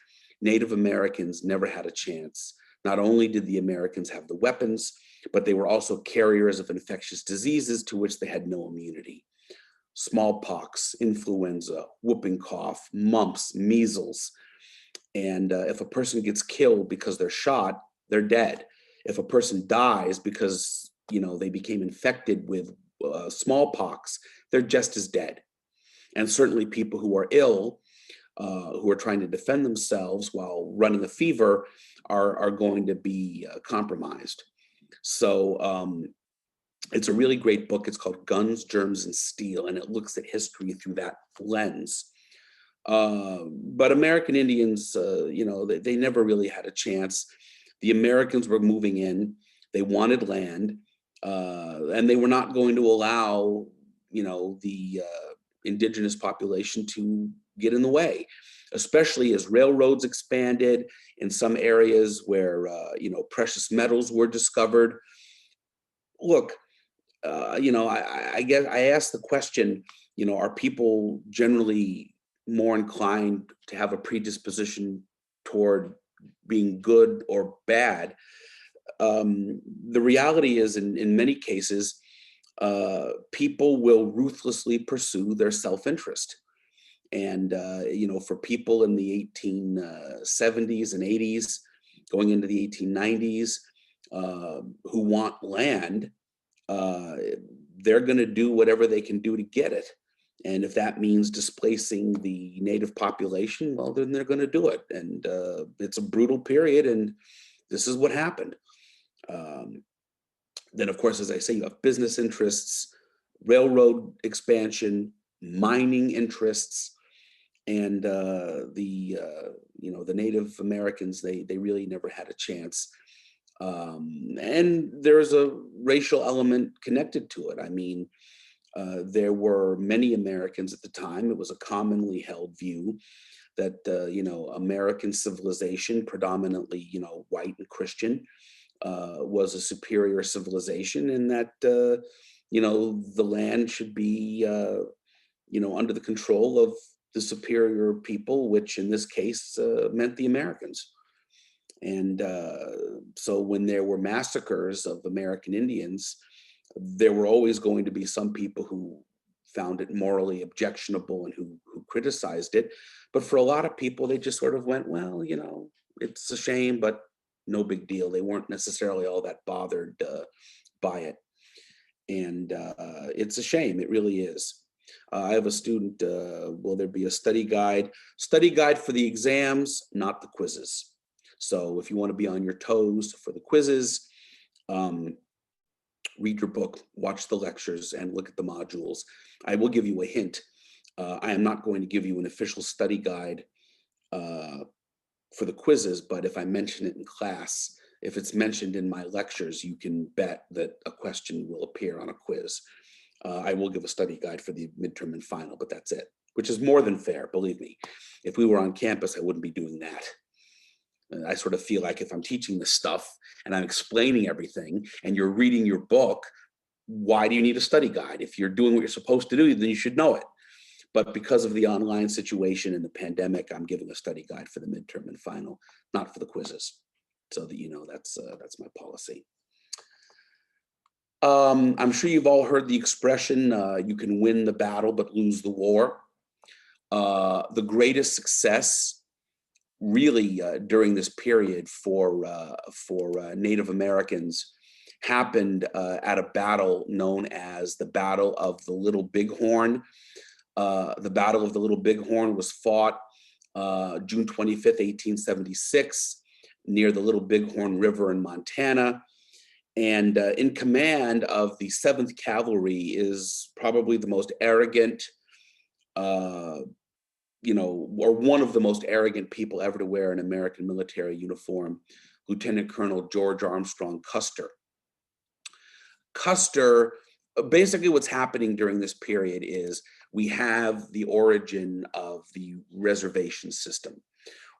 Native Americans never had a chance. Not only did the Americans have the weapons, but they were also carriers of infectious diseases to which they had no immunity. Smallpox, influenza, whooping cough, mumps, measles. And if a person gets killed because they're shot, they're dead. If a person dies because they became infected with smallpox, they're just as dead. And certainly people who are ill, who are trying to defend themselves while running a fever, are going to be compromised. So it's a really great book. It's called Guns, Germs, and Steel, and it looks at history through that lens. But American Indians, they never really had a chance. The Americans were moving in. They wanted land, and they were not going to allow, the indigenous population to get in the way, especially as railroads expanded in some areas where, precious metals were discovered. Look, I guess I asked the question, are people generally more inclined to have a predisposition toward being good or bad. The reality is, in many cases, people will ruthlessly pursue their self-interest. And, for people in the 1870s and 80s, going into the 1890s, who want land, uh, they're going to do whatever they can do to get it. And if that means displacing the native population, well, then they're going to do it. And it's a brutal period, and this is what happened. Um, then, of course, as I say, you have business interests, railroad expansion, mining interests, and the Native Americans, they really never had a chance. And there's a racial element connected to it. I mean, there were many Americans at the time. It was a commonly held view that American civilization, predominantly white and Christian, was a superior civilization, and that the land should be under the control of the superior people, which in this case meant the Americans. And so when there were massacres of American Indians, there were always going to be some people who found it morally objectionable and who criticized it. But for a lot of people, they just sort of went, well, it's a shame, but no big deal. They weren't necessarily all that bothered by it. And it's a shame. It really is. I have a student, will there be a study guide? Study guide for the exams, not the quizzes. So if you want to be on your toes for the quizzes, read your book, watch the lectures, and look at the modules. I will give you a hint. I am not going to give you an official study guide for the quizzes, but if I mention it in class, if it's mentioned in my lectures, you can bet that a question will appear on a quiz. I will give a study guide for the midterm and final, but that's it, which is more than fair, believe me. If we were on campus, I wouldn't be doing that. I sort of feel like if I'm teaching this stuff and I'm explaining everything and you're reading your book, why do you need a study guide? If you're doing what you're supposed to do, then you should know it. But because of the online situation and the pandemic, I'm giving a study guide for the midterm and final, not for the quizzes. So that that's my policy. I'm sure you've all heard the expression, you can win the battle but lose the war. The greatest success really during this period for Native Americans happened at a battle known as the Battle of the Little Bighorn. The Battle of the Little Bighorn was fought June 25th, 1876, near the Little Bighorn River in Montana. And in command of the 7th Cavalry is probably the most arrogant, or one of the most arrogant people ever to wear an American military uniform, Lieutenant Colonel George Armstrong Custer. Custer, basically what's happening during this period is we have the origin of the reservation system,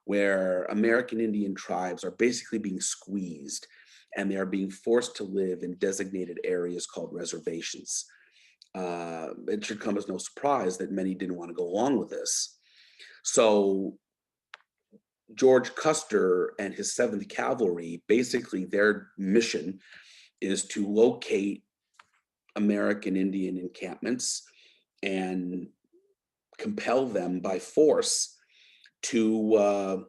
where American Indian tribes are basically being squeezed and they are being forced to live in designated areas called reservations. It should come as no surprise that many didn't want to go along with this. So George Custer and his 7th Cavalry, basically their mission is to locate American Indian encampments and compel them by force to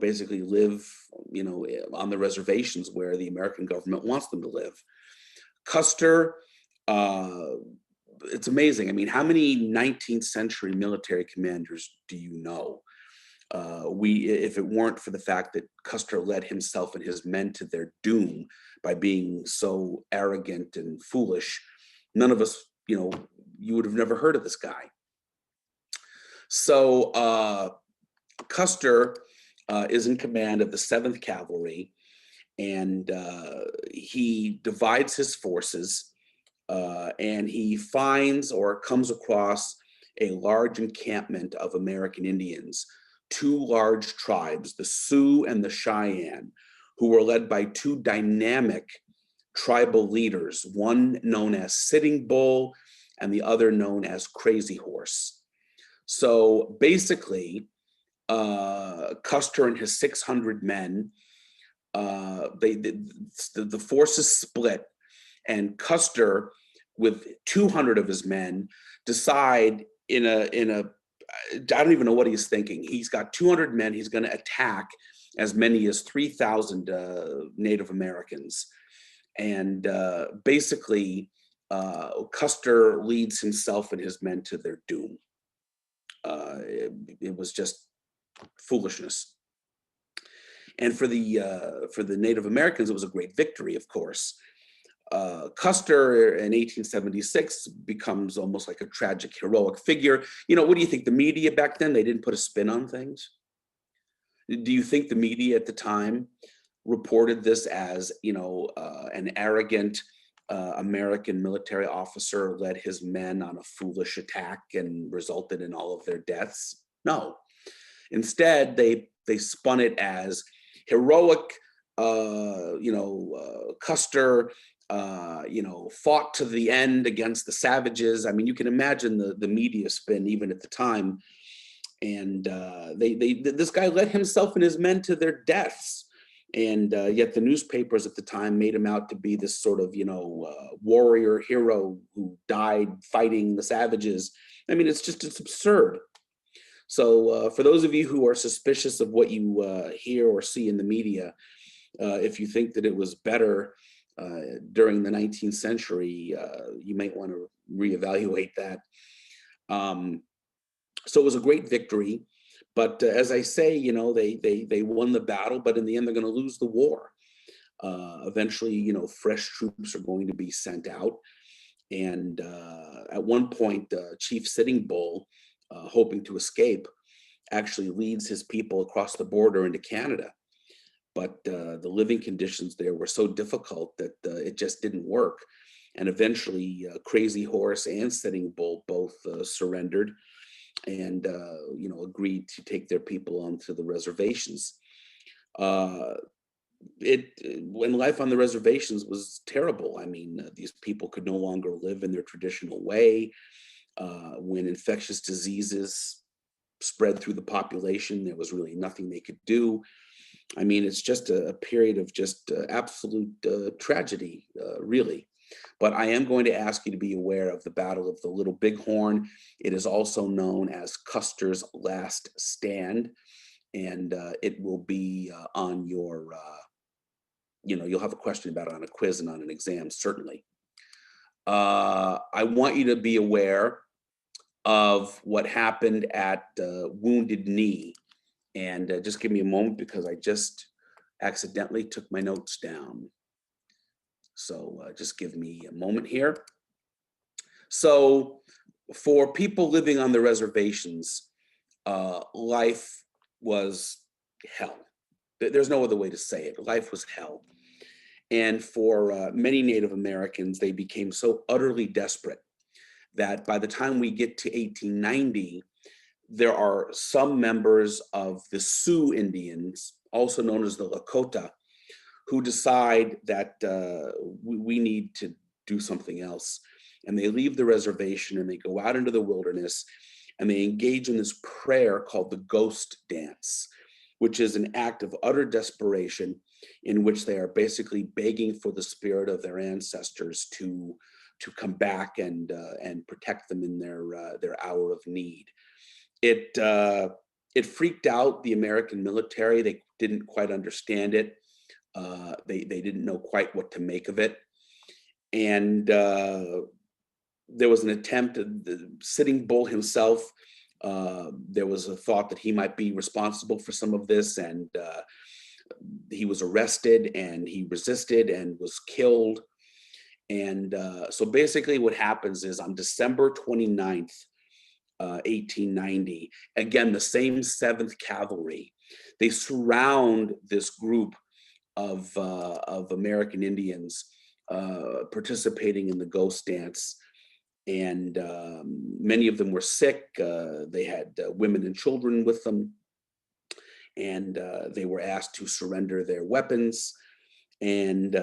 basically live on the reservations where the American government wants them to live. Custer, it's amazing. I mean, how many 19th century military commanders do you know? If it weren't for the fact that Custer led himself and his men to their doom by being so arrogant and foolish, none of us, you would have never heard of this guy. So Custer is in command of the 7th Cavalry, and he divides his forces, and he finds or comes across a large encampment of American Indians, 2 large tribes, the Sioux and the Cheyenne, who were led by 2 dynamic tribal leaders, one known as Sitting Bull and the other known as Crazy Horse. So basically, Custer and his 600 men, the forces split, and Custer, with 200 of his men, decide I don't even know what he's thinking. He's got 200 men. He's going to attack as many as 3,000 Native Americans. And basically, Custer leads himself and his men to their doom. It was just foolishness. And for the Native Americans, it was a great victory, of course. Custer in 1876 becomes almost like a tragic, heroic figure. What do you think? The media back then, they didn't put a spin on things? Do you think the media at the time reported this as, an arrogant American military officer led his men on a foolish attack and resulted in all of their deaths? No. Instead, they spun it as heroic, Custer, fought to the end against the savages. I mean, you can imagine the media spin even at the time. And this guy led himself and his men to their deaths. And yet the newspapers at the time made him out to be this sort of, warrior hero who died fighting the savages. I mean, it's absurd. So for those of you who are suspicious of what you hear or see in the media, if you think that it was better during the 19th century, you might want to reevaluate that. So it was a great victory, but as I say, they won the battle, but in the end, they're going to lose the war. Eventually, fresh troops are going to be sent out. And at one point, Chief Sitting Bull, hoping to escape, actually leads his people across the border into Canada. But the living conditions there were so difficult that it just didn't work. And eventually, Crazy Horse and Sitting Bull both surrendered and agreed to take their people onto the reservations. When life on the reservations was terrible. I mean, these people could no longer live in their traditional way. When infectious diseases spread through the population, there was really nothing they could do. I mean, it's just a period of just absolute tragedy, really. But I am going to ask you to be aware of the Battle of the Little Bighorn. It is also known as Custer's Last Stand, and it will be on your, you'll have a question about it on a quiz and on an exam, certainly. I want you to be aware of what happened at Wounded Knee. And just give me a moment because I just accidentally took my notes down. So just give me a moment here. So for people living on the reservations, life was hell. There's no other way to say it. Life was hell. And for many Native Americans, they became so utterly desperate that by the time we get to 1890, there are some members of the Sioux Indians, also known as the Lakota, who decide that we need to do something else. And they leave the reservation and they go out into the wilderness and they engage in this prayer called the Ghost Dance, which is an act of utter desperation in which they are basically begging for the spirit of their ancestors to come back and protect them in their hour of need. It freaked out the American military. They didn't quite understand it. They didn't know quite what to make of it. And there was an attempt, Sitting Bull himself, there was a thought that he might be responsible for some of this, and he was arrested and he resisted and was killed. And so basically what happens is on December 29th, 1890, again, the same 7th Cavalry, they surround this group of American Indians participating in the Ghost Dance. And many of them were sick. They had women and children with them. And they were asked to surrender their weapons. And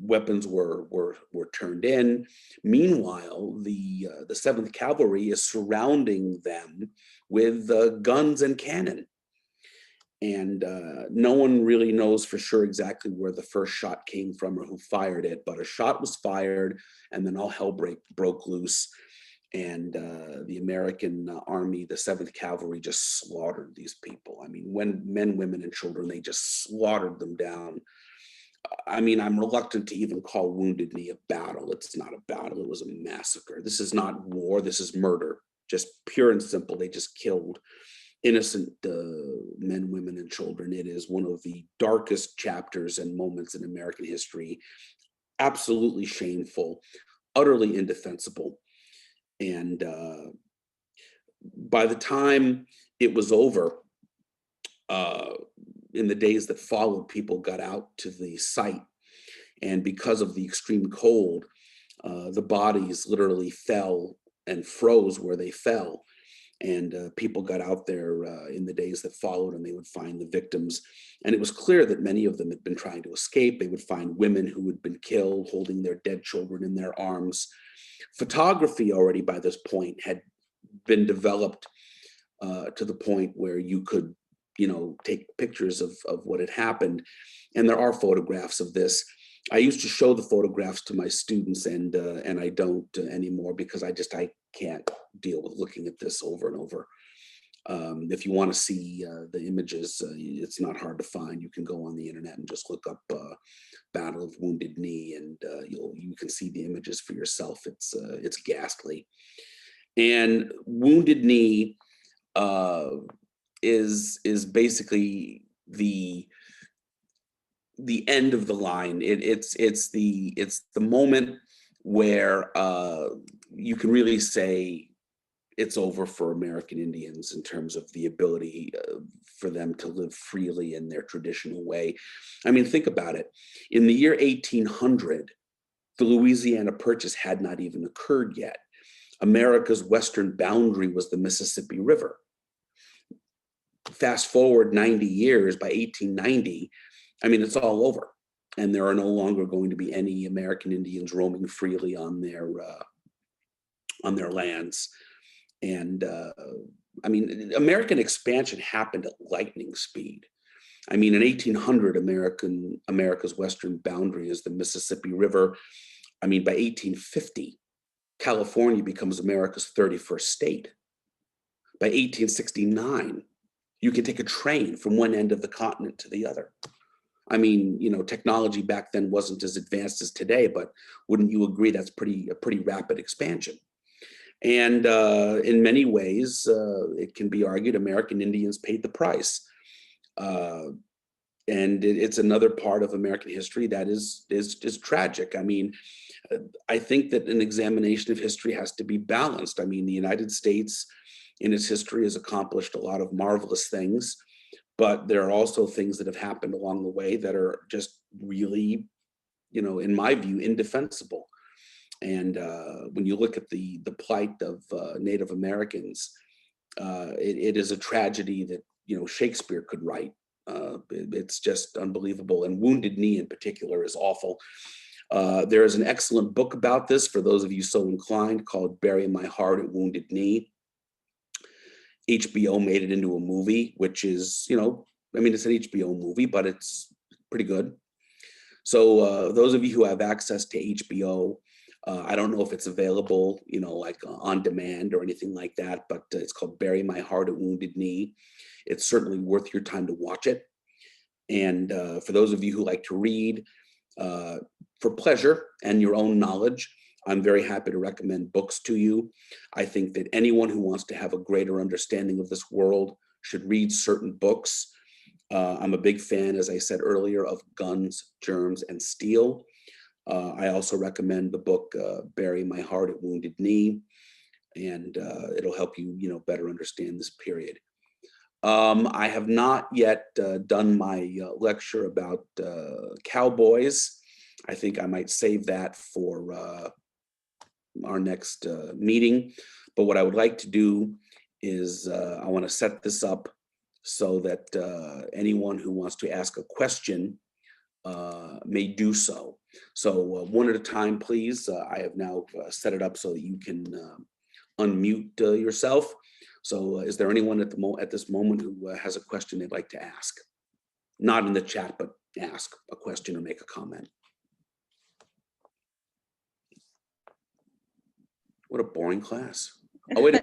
weapons were turned in. Meanwhile, the Seventh Cavalry is surrounding them with guns and cannon, and no one really knows for sure exactly where the first shot came from or who fired it. But a shot was fired, and then all hell broke loose. And the American army, the Seventh Cavalry, just slaughtered these people. I mean, when men, women, and children, they just slaughtered them down. I mean, I'm reluctant to even call Wounded Knee a battle. It's not a battle. It was a massacre. This is not war. This is murder. Just pure and simple. They just killed innocent men, women, and children. It is one of the darkest chapters and moments in American history. Absolutely shameful, utterly indefensible. And by the time it was over, in the days that followed, people got out to the site. And because of the extreme cold, the bodies literally fell and froze where they fell. And people got out there in the days that followed, and they would find the victims. And it was clear that many of them had been trying to escape. They would find women who had been killed, holding their dead children in their arms. Photography already by this point had been developed to the point where you could, take pictures of what had happened. And there are photographs of this. I used to show the photographs to my students, and I don't anymore, because I can't deal with looking at this over and over. If you want to see the images, it's not hard to find. You can go on the internet and just look up Battle of Wounded Knee, and you can see the images for yourself. It's ghastly. And Wounded Knee is basically the end of the line. It's the moment where you can really say it's over for American Indians in terms of the ability for them to live freely in their traditional way. I mean, think about it. In the year 1800, the Louisiana Purchase had not even occurred yet. America's western boundary was the Mississippi River. Fast forward 90 years, by 1890, I mean, it's all over. And there are no longer going to be any American Indians roaming freely on their lands. And I mean, American expansion happened at lightning speed. I mean, in 1800, America's western boundary is the Mississippi River. I mean, by 1850, California becomes America's 31st state. By 1869, you can take a train from one end of the continent to the other. I mean, technology back then wasn't as advanced as today, but wouldn't you agree that's a pretty rapid expansion? And in many ways, it can be argued American Indians paid the price. And it's another part of American history that is tragic. I mean, I think that an examination of history has to be balanced. I mean, the United States in its history has accomplished a lot of marvelous things, but there are also things that have happened along the way that are just really, in my view, indefensible. And when you look at the plight of Native Americans, it is a tragedy that Shakespeare could write. It's just unbelievable. And Wounded Knee in particular is awful. There is an excellent book about this for those of you so inclined, called Bury My Heart at Wounded Knee. HBO made it into a movie, which is, I mean, it's an HBO movie, but it's pretty good. So those of you who have access to HBO, I don't know if it's available, like on demand or anything like that, but it's called Bury My Heart at Wounded Knee. It's certainly worth your time to watch it. And for those of you who like to read for pleasure and your own knowledge, I'm very happy to recommend books to you. I think that anyone who wants to have a greater understanding of this world should read certain books. I'm a big fan, as I said earlier, of Guns, Germs, and Steel. I also recommend the book Bury My Heart at Wounded Knee, and it'll help you, better understand this period. I have not yet done my lecture about cowboys. I think I might save that for our next meeting. But what I would like to do is I want to set this up so that anyone who wants to ask a question may do so. So one at a time, please. I have now set it up so that you can unmute yourself. So is there anyone at this moment who has a question they'd like to ask? Not in the chat, but ask a question or make a comment. What a boring class. Oh, wait.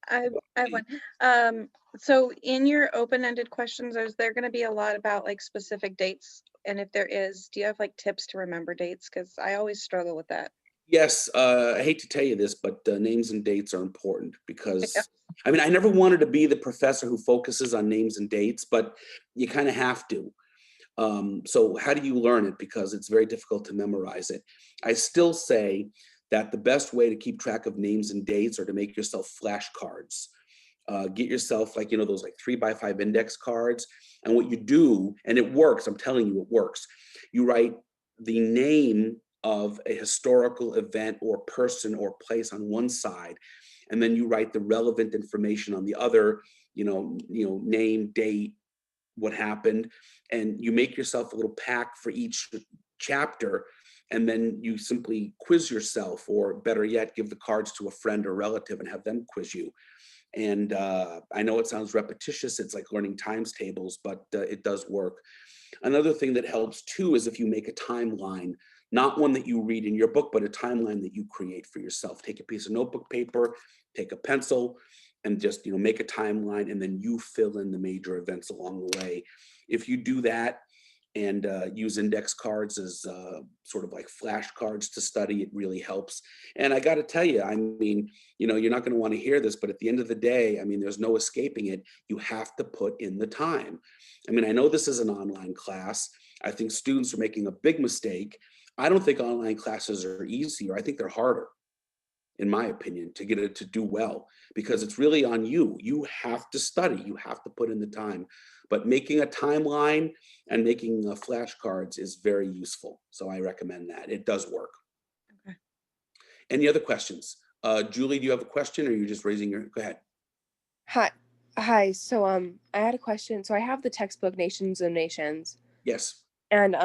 I have one. So in your open-ended questions, is there going to be a lot about like specific dates? And if there is, do you have like tips to remember dates? Because I always struggle with that. Yes, I hate to tell you this, but names and dates are important because, I mean, I never wanted to be the professor who focuses on names and dates, but you kind of have to. So how do you learn it? Because it's very difficult to memorize it. I still say that the best way to keep track of names and dates are to make yourself flashcards. Get yourself like, those like 3x5 index cards. And what you do, and it works, I'm telling you, it works. You write the name of a historical event or person or place on one side, and then you write the relevant information on the other, name, date, what happened, and you make yourself a little pack for each chapter, and then you simply quiz yourself, or better yet, give the cards to a friend or relative and have them quiz you. And I know it sounds repetitious, it's like learning times tables, but it does work. Another thing that helps too is if you make a timeline, not one that you read in your book, but a timeline that you create for yourself. Take a piece of notebook paper, take a pencil, and just make a timeline, and then you fill in the major events along the way. If you do that and use index cards as sort of like flashcards to study, it really helps. And I got to tell you, I mean, you're not going to want to hear this, but at the end of the day, I mean, there's no escaping it. You have to put in the time. I mean, I know this is an online class. I think students are making a big mistake. I don't think online classes are easier. I think they're harder, in my opinion, to get it to do well, because it's really on you. You have to study, you have to put in the time. But making a timeline and making flashcards is very useful. So I recommend that. It does work. Okay. Any other questions? Julie, do you have a question, or you're just raising your, go ahead. Hi. So I had a question. So I have the textbook Nations of Nations. Yes. And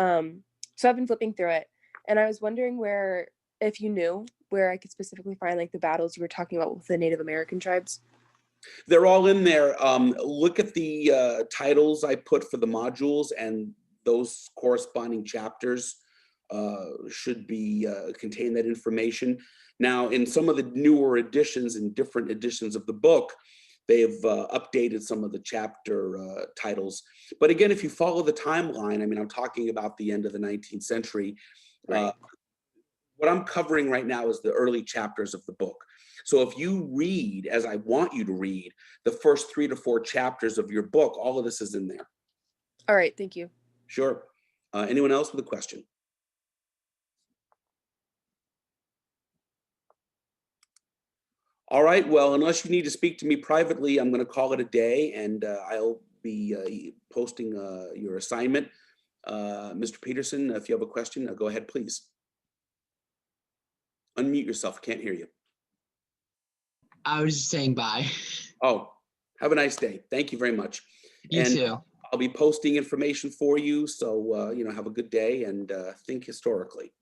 so I've been flipping through it, and I was wondering if you knew where I could specifically find like the battles you were talking about with the Native American tribes. They're all in there. Look at the titles I put for the modules, and those corresponding chapters should be contain that information. Now, in some of the newer editions and different editions of the book, they've updated some of the chapter titles. But again, if you follow the timeline, I mean, I'm talking about the end of the 19th century. Right. What I'm covering right now is the early chapters of the book. So if you read, as I want you to read, the first 3 to 4 chapters of your book, all of this is in there. All right. Thank you. Sure. Anyone else with a question? All right. Well, unless you need to speak to me privately, I'm going to call it a day, and I'll be posting your assignment. Mr. Peterson, if you have a question, go ahead, please. Unmute yourself. Can't hear you. I was just saying bye. Oh, have a nice day. Thank you very much. You too. I'll be posting information for you. So, have a good day and think historically.